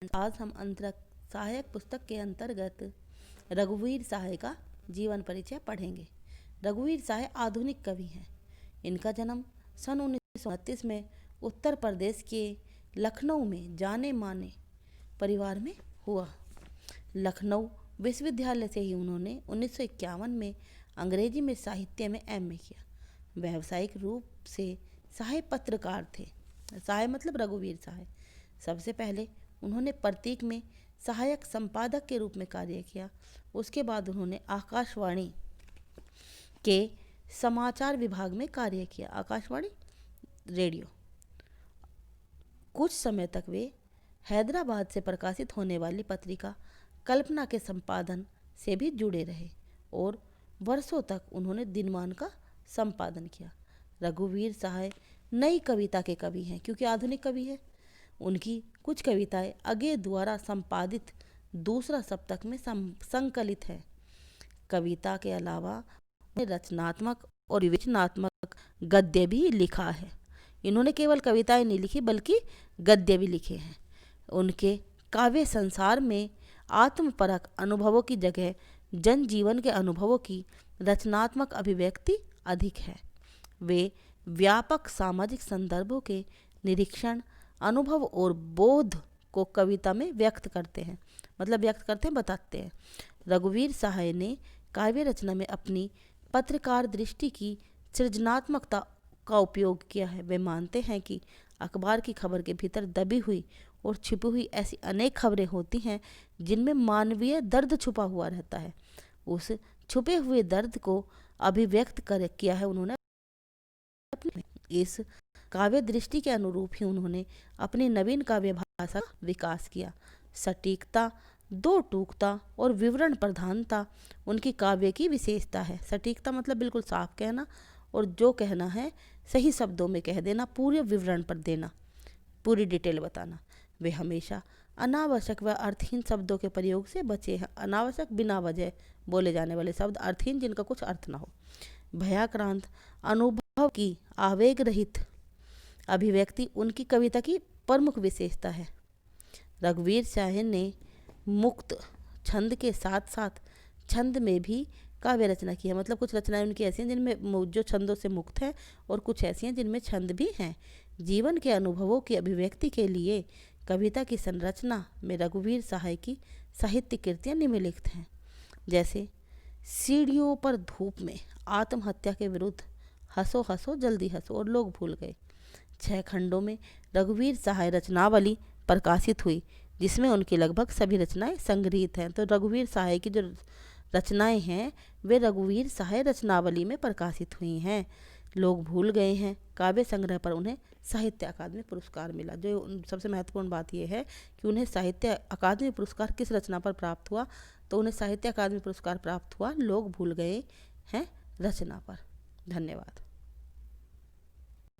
आज हम अंतरक सहायक पुस्तक के अंतर्गत रघुवीर सहाय का जीवन परिचय पढ़ेंगे। रघुवीर सहाय आधुनिक कवि हैं। इनका जन्म सन 1929 में उत्तर प्रदेश के लखनऊ में जाने माने परिवार में हुआ। लखनऊ विश्वविद्यालय से ही उन्होंने 1951 में अंग्रेजी में साहित्य में एमए किया। व्यावसायिक रूप से सहाय पत्रकार थे। सहाय मतलब रघुवीर सहाय। सबसे पहले उन्होंने प्रतीक में सहायक संपादक के रूप में कार्य किया। उसके बाद उन्होंने आकाशवाणी के समाचार विभाग में कार्य किया, आकाशवाणी रेडियो। कुछ समय तक वे हैदराबाद से प्रकाशित होने वाली पत्रिका कल्पना के संपादन से भी जुड़े रहे और वर्षों तक उन्होंने दिनमान का संपादन किया। रघुवीर सहाय नई कविता के कवि हैं, क्योंकि आधुनिक कवि है। उनकी कुछ कविताएं अगे द्वारा संपादित दूसरा सप्तक में संकलित है। कविता के अलावा उन्होंने रचनात्मक और विवेचनात्मक गद्य भी लिखा है। इन्होंने केवल कविताएं नहीं लिखी बल्कि गद्य भी लिखे हैं। उनके काव्य संसार में आत्मपरक अनुभवों की जगह जनजीवन के अनुभवों की रचनात्मक अभिव्यक्ति अधिक है। वे व्यापक सामाजिक संदर्भों के निरीक्षण, अनुभव और बोध को कविता में व्यक्त करते हैं, बताते हैं। रघुवीर सहाय ने काव्य रचना में अपनी पत्रकार दृष्टि की सृजनात्मकता का उपयोग किया है। वे मानते हैं कि अखबार की खबर के भीतर दबी हुई और छिपी हुई ऐसी अनेक खबरें होती हैं जिनमें मानवीय दर्द छुपा हुआ रहता है। उस छुपे हुए दर्द को अभिव्यक्त किया है उन्होंने। इस काव्य दृष्टि के अनुरूप ही उन्होंने अपनी नवीन काव्य भाषा का विकास किया। सटीकता, दो टूकता और विवरण प्रधानता उनकी काव्य की विशेषता है। सटीकता मतलब बिल्कुल साफ कहना और जो कहना है सही शब्दों में कह देना, पूरे विवरण पर देना, पूरी डिटेल बताना। वे हमेशा अनावश्यक व अर्थहीन शब्दों के प्रयोग से बचे हैं। अनावश्यक, बिना वजह बोले जाने वाले शब्द, अर्थहीन जिनका कुछ अर्थ ना हो। भयाक्रांत अनुभव की आवेग रहित अभिव्यक्ति उनकी कविता की प्रमुख विशेषता है। रघुवीर सहाय ने मुक्त छंद के साथ साथ छंद में भी काव्य रचना की है। मतलब कुछ रचनाएं उनकी ऐसी हैं जिनमें जो छंदों से मुक्त है और कुछ ऐसी हैं जिनमें छंद भी हैं। जीवन के अनुभवों की अभिव्यक्ति के लिए कविता की संरचना में रघुवीर सहाय की साहित्य कृतियाँ निम्नलिखित हैं, जैसे सीढ़ियों पर धूप में आत्महत्या के विरुद्ध हंसो हंसो जल्दी हंसो और लोग भूल गए। 6 खंडों में रघुवीर सहाय रचनावली प्रकाशित हुई, जिसमें उनकी लगभग सभी रचनाएं संग्रहित हैं। तो रघुवीर सहाय की जो रचनाएं हैं वे रघुवीर सहाय रचनावली में प्रकाशित हुई हैं। लोग भूल गए हैं काव्य संग्रह पर उन्हें साहित्य अकादमी पुरस्कार मिला। जो सबसे महत्वपूर्ण बात यह है कि उन्हें साहित्य अकादमी पुरस्कार किस रचना पर प्राप्त हुआ, तो उन्हें साहित्य अकादमी पुरस्कार प्राप्त हुआ लोग भूल गए हैं रचना पर। धन्यवाद।